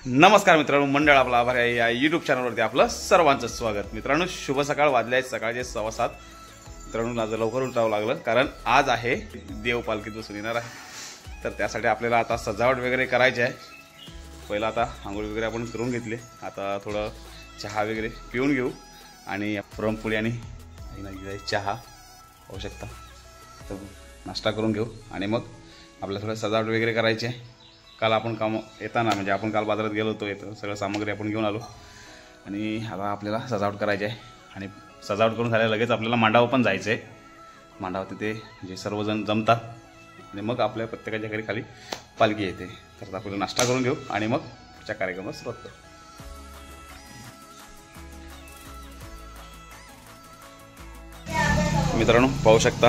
नमस्कार मित्रांनो, मंडळ आपला आभार आहे या यूट्यूब चॅनलवरती आपलं सर्वांचं स्वागत। मित्रांनो, शुभ सकाळ, वाजले आहेत सकाळचे 7:15। मित्रांनो, आज लवकर उठावं लागलं कारण आज आहे देव पालखीत बसून येणार आहे। तर त्यासाठी आपल्याला आता सजावट वगैरे करायची आहे। पहिला आता आंघोळ वगैरे आपण करून घेतले, आता थोडं चहा वगैरे पिऊन घेऊ आणि पुरणपोळी आणि चहा आवश्यकता तर नाश्ता करून घेऊ आणि मग आपल्याला थोडं सजावट वगैरे करायची आहे। काल आपण काम येताना म्हणजे आपण काल बाजारात गेलो होतो, येतो सगळं सामग्री आपण घेऊन आलो आणि आता आपल्याला सजावट करायची आहे। आणि सजावट करून झाल्या लगेच आपल्याला मांडावर पण जायचं आहे। मांडावर तिथे जे सर्वजण जमतात आणि मग आपल्या प्रत्येकाच्या घरी खाली पालखी येते। तर आपल्याला नाश्ता करून घेऊ आणि मग पुढच्या कार्यक्रमाला सुरुवात करू। मित्रांनो, पाहू शकता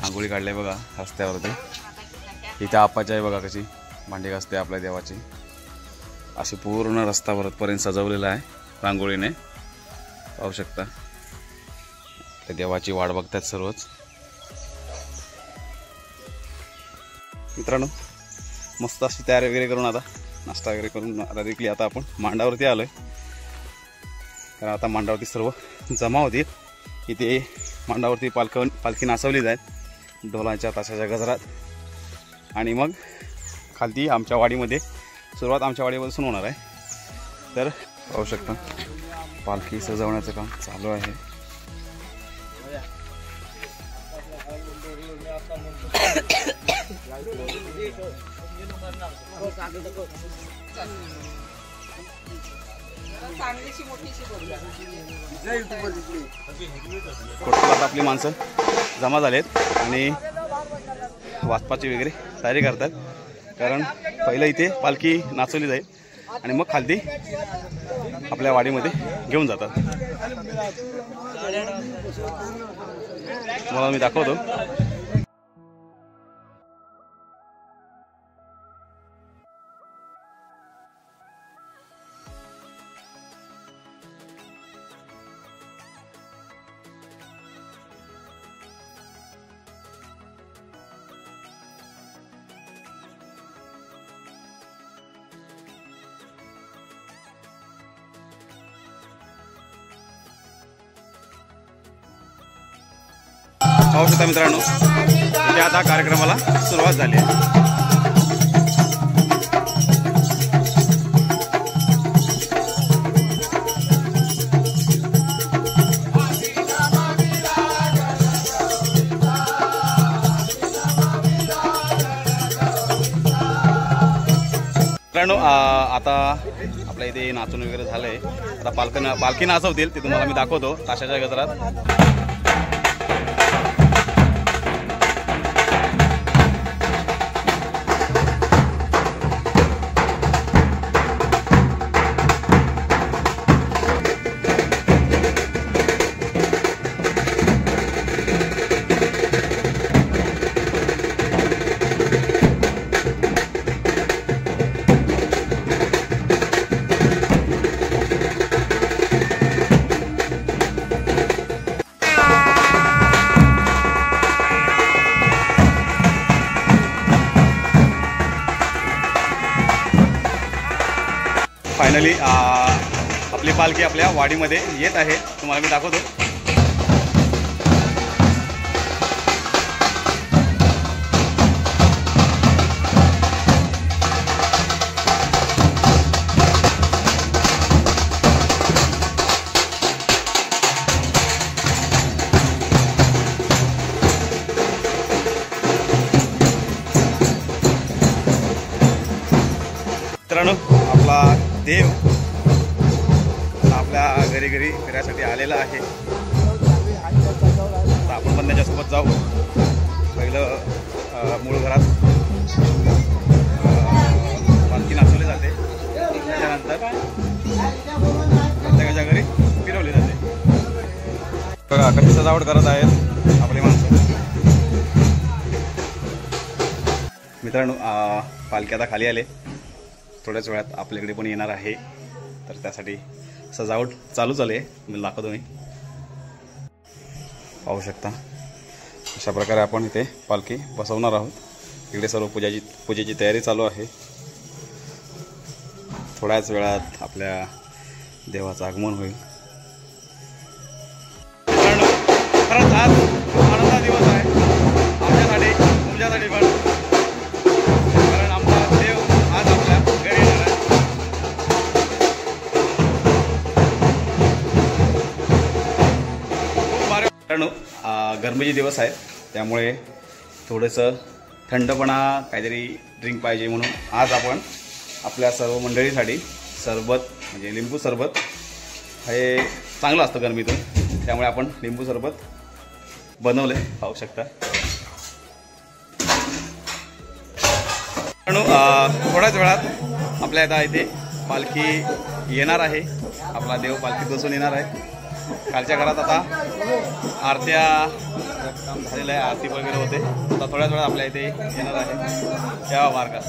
आंघोळी काढले बघा रस्त्यावरती। इथे आपाची आहे बघा कशी भांडी घासते आपल्या देवाची। अशी पूर्ण रस्ता भरतपर्यंत सजवलेला आहे रांगोळीने, पाहू शकता। त्या देवाची वाट बघतात सर्वच। मित्रांनो, मस्त अशी तयारी वगैरे करून आता नाश्ता वगैरे करून आता देखील आता आपण मांडावरती आलोय, कारण आता मांडावरती सर्व जमा होतील। इथे मांडावरती पालखी नाचवली जाईल ढोलांच्या ताशाच्या गजरात आणि मग खालती आमच्या वाडीमध्ये सुरुवात आमच्या वाडीपासून होणार आहे। तर पाहू शकता पालखी सजवण्याचं काम चालू आहे। कोटलात आपली माणसं जमा झालेत आणि वाजपाची वगैरे तयारी करतात, कारण पहिलं इथे पालखी नाचवली जाईल आणि मग खालती आपल्या वाडीमध्ये घेऊन जातात। मला मी दाखवतो। पाहू शकता मित्रांनो, इथे आता कार्यक्रमाला सुरुवात झाली आहे। मित्रांनो, आता आपल्या इथे नाचून वगैरे झालंय। आता पालखी नाचवतील ते तुम्हाला मी दाखवतो ताशाच्या गजरात। फायनली आपली पालखी आपल्या वाडीमध्ये येत आहे, तुम्हाला मी दाखवतो। मित्रांनो, आपला देव आपल्या घरी घरी फिरायसाठी आलेला आहे। तर आपण पण त्याच्यासोबत जाऊ। पहिलं मूळ घरात पालखी नाचवली जाते, त्याच्यानंतर प्रत्येकाच्या घरी फिरवली जाते। बघा कशी सजावट करत आहेत आपली माणसं। मित्रांनो, पालखी आता खाली आले, थोड्याच वेळात आपल्याकडे पण येणार आहे। तर त्यासाठी सजावट चालू झाली आहे, मी दाखवतो। मी पाहू शकता अशा प्रकारे आपण इथे पालखी बसवणार आहोत। इकडे सर्व पूजेची तयारी चालू आहे। थोड्याच वेळात आपल्या देवाचं आगमन होईल. खरंच आज आनंदाचा दिवस आहे आमच्यासाठी, तुमच्यासाठी पण, कारण आमचा देव आज आपल्या घरी येणार आहे. खूप भारी. कारण गरमीचे दिवस आहेत त्यामुळे थोडंसं थंडपणा काहीतरी ड्रिंक पाहिजे, म्हणून आज आपण आपल्या सर्व मंडळीसाठी सरबत म्हणजे लिंबू सरबत हे चांगलं असतं गरमीतून, त्यामुळे आपण लिंबू सरबत बनवले, पाहू शकता. थोड्याच वेळात आपल्या आता इथे पालखी येणार आहे. आपला देव पालखीत बसून येणार आहे. कालच्या घरात आता आरत्या काम झालेलं आहे, आरती वगैरे होते. आता थोड्याच वेळात आपल्या इथे येणार आहे त्या मार्गात.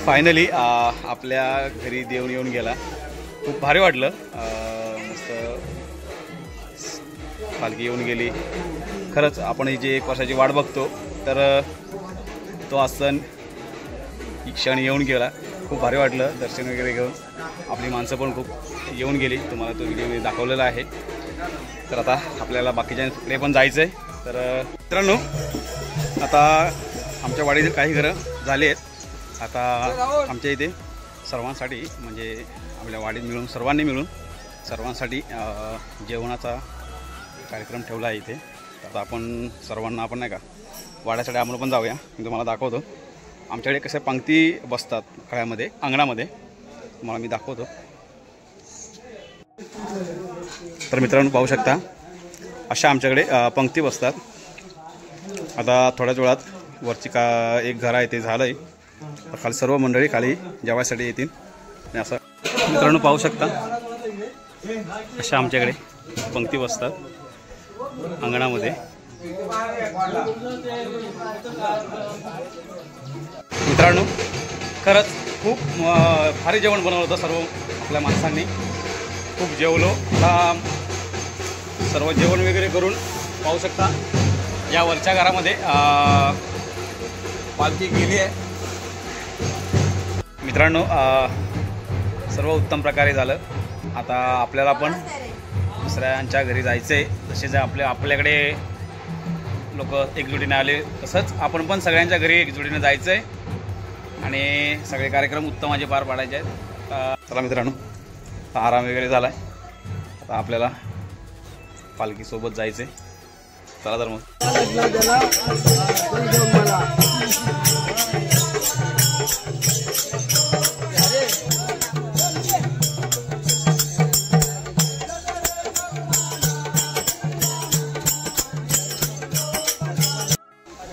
फायनली आपल्या घरी देव येऊन गेला. खूप भारी वाटलं. मस्त पालखी येऊन गेली. खरंच आपण ही जी 1 वर्षाची वाट बघतो तर तो सण क्षण येऊन गेला. खूप भारी वाटलं. दर्शन वगैरे घेऊन आपली माणसं पण खूप येऊन गेली. तुम्हाला तो व्हिडिओ मी दाखवलेला आहे. तर आता आपल्याला बाकीच्या पण जायचं आहे. तर मित्रांनो आता आमच्या वाडीतील काही घरं झाली आहेत. आता आमच्या इथे सर्वांसाठी म्हणजे आपल्या वाडीत मिळून सर्वांसाठी जेवणाचा कार्यक्रम ठेवला आहे इथे. आता आपण सर्वांना आपण नाही का वाड्यासाठी आपण पण जाऊया. मी तुम्हाला दाखवतो. आमच्याकडे कशा पंक्ती बसतात खळ्यामध्ये अंगणामध्ये तुम्हाला मी दाखवतो. तर मित्रांनो पाहू शकता अशा आमच्याकडे पंक्ती बसतात. आता थोड्याच वेळात वरची एक घर आहे ते झालं आहे. खाली सर्व मंडळी खाली जेवायसाठी येतील. आणि असं मित्रांनो पाहू शकता अशा आमच्याकडे पंक्ती बसतात अंगणामध्ये. मित्रांनो खरंच खूप भारी जेवण बनवलं होतं सर्व आपल्या माणसांनी. खूप जेवलो. सर्व जेवण वगैरे करून पाहू शकता या वरच्या घरामध्ये पालखी गेली आहे. मित्रांनो सर्व उत्तम प्रकारे झालं. आता आपल्याला पण दुसऱ्यांच्या घरी जायचं आहे. जसे जे आपल्याकडे लोक एकजुटीने आले तसंच आपण पण सगळ्यांच्या घरी एकजुटीने जायचं आहे आणि सगळे कार्यक्रम उत्तम असे पार पाडायचे आहेत. चला मित्रांनो आराम वगैरे झाला आहे. आता आपल्याला पालखीसोबत जायचं आहे. चला तर मग.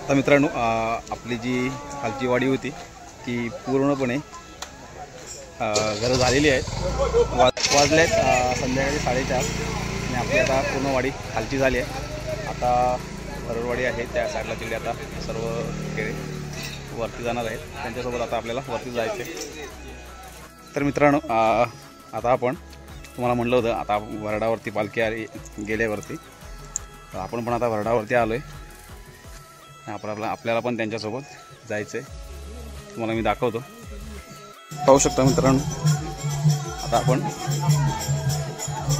आता मित्रांनो आपली जी खालची वाडी होती ती पूर्णपणे घरं झालेली आहेत. वाजलेत संध्याकाळी 4:30 आणि आपली आता पूर्ण वाडी खालची झाली आहे. आता हरडवाडी आहे त्या साईडला तिकडे आता सर्व तिकडे वरती जाणार आहेत. त्यांच्यासोबत आता आपल्याला वरती जायचं आहे. तर मित्रांनो आता आपण तुम्हाला म्हणलं होतं आता वरडावरती पालखी आली गेल्यावरती तर आपण पण आता वरडावरती आलो आहे. आपल्याला पण त्यांच्यासोबत जायचं आहे. तुम्हाला मी दाखवतो. पाहू शकता मित्रांनो आता आपण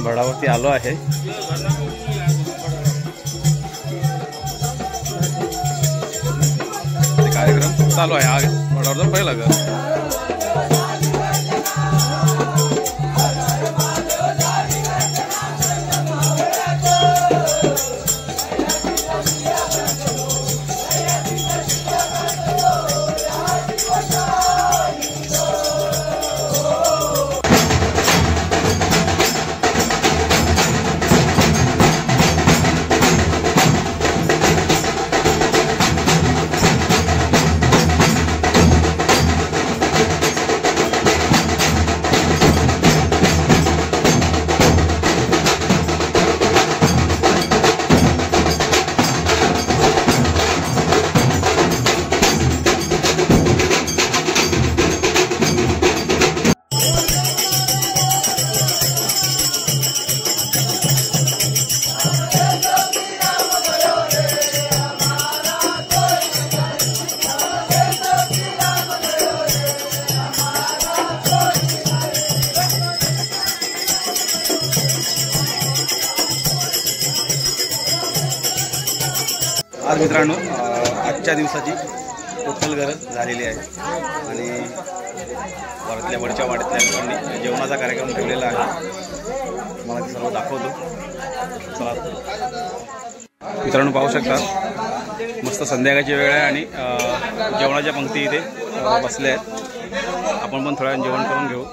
वरडावरती आलो आहे. कार्यक्रम चालू आहे. हा वरडावरचा पहिला घर. आज मित्रांनो आजच्या दिवसाची टोटल गरज झालेली आहे आणि वरच्या वाड्यातल्या लोकांनी जेवणाचा कार्यक्रम ठेवलेला आहे. मला ते सर्व दाखवतो. चला मित्रांनो पाहू शकता मस्त संध्याकाळची वेळ आहे आणि जेवणाच्या पंक्ती इथे बसल्या आहेत. आपण पण थोड्या जेवण करून घेऊ.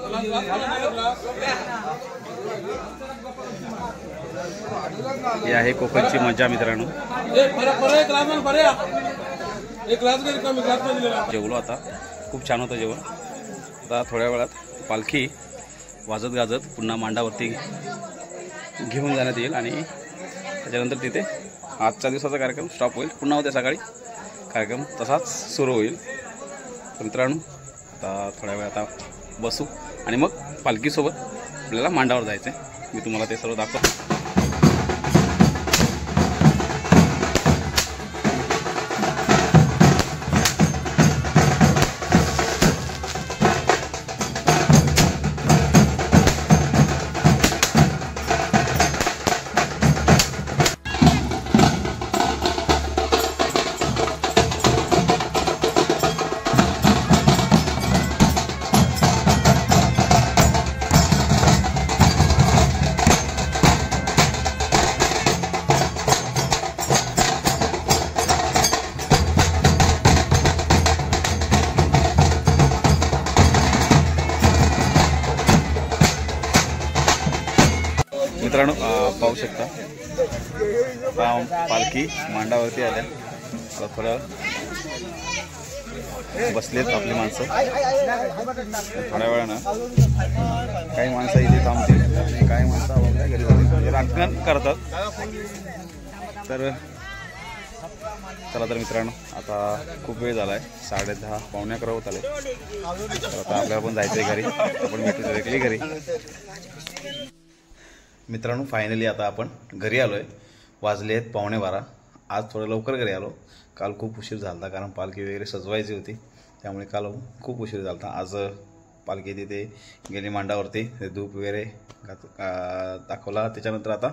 ही आहे कोकणची मजा मित्रांनो. जेवलो आता. खूप छान होतं जेवण. आता थोड्या वेळात पालखी वाजत गाजत पुन्हा मांडावरती घेऊन जाण्यात येईल आणि त्याच्यानंतर तिथे आजच्या दिवसाचा कार्यक्रम स्टॉप होईल. पुन्हा उद्या सकाळी कार्यक्रम तसाच सुरू होईल. तर मित्रांनो आता थोड्या वेळ आता बसू आणि मग पालखीसोबत आपल्याला मांडावर जायचं आहे. मी तुम्हाला ते सर्व दाखवतो. मित्रांनो पाहू शकता पालखी मांडावरती आल्या. आता थोडं बसलेत आपली माणसं. थोड्या वेळानं काही माणसं इथे थांबतील आणि काही माणसं आपल्या घरी जातील, म्हणजे राखण करतात. तर चला तर मित्रांनो, आता खूप वेळ झाला आहे, 10:30 पावणे 11 होत आले. तर आता आपल्याला पण जायचं आहे घरी. आपण भेटू डायरेक्टली घरी. मित्रांनो फायनली आता आपण घरी आलो आहे. वाजले आहेत 11:15. आज थोडं लवकर घरी आलो. काल खूप उशीर झाला होता, कारण पालखी वगैरे सजवायची होती, त्यामुळे काल खूप उशीर झाला होता. आज पालखी तिथे गेली मांडावरती, धूप वगैरे दाखवला. त्याच्यानंतर आता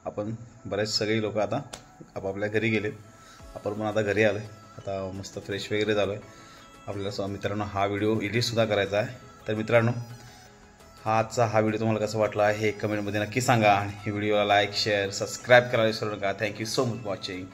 आपण बरेच सगळे लोक आता आपापल्या घरी गेलेत. आपण पण आता घरी आलो आहे. आता मस्त फ्रेश वगैरे झालो आहे. आपल्याला मित्रांनो हा व्हिडिओ एडिटसुद्धा करायचा आहे. तर मित्रांनो आजचा हा व्हिडिओ तुम्हाला कसा वाटला हे कमेंटमध्ये नक्की सांगा. आणि व्हिडिओला लाईक शेअर सबस्क्राईब करायला विसरू नका. Thank you so much watching.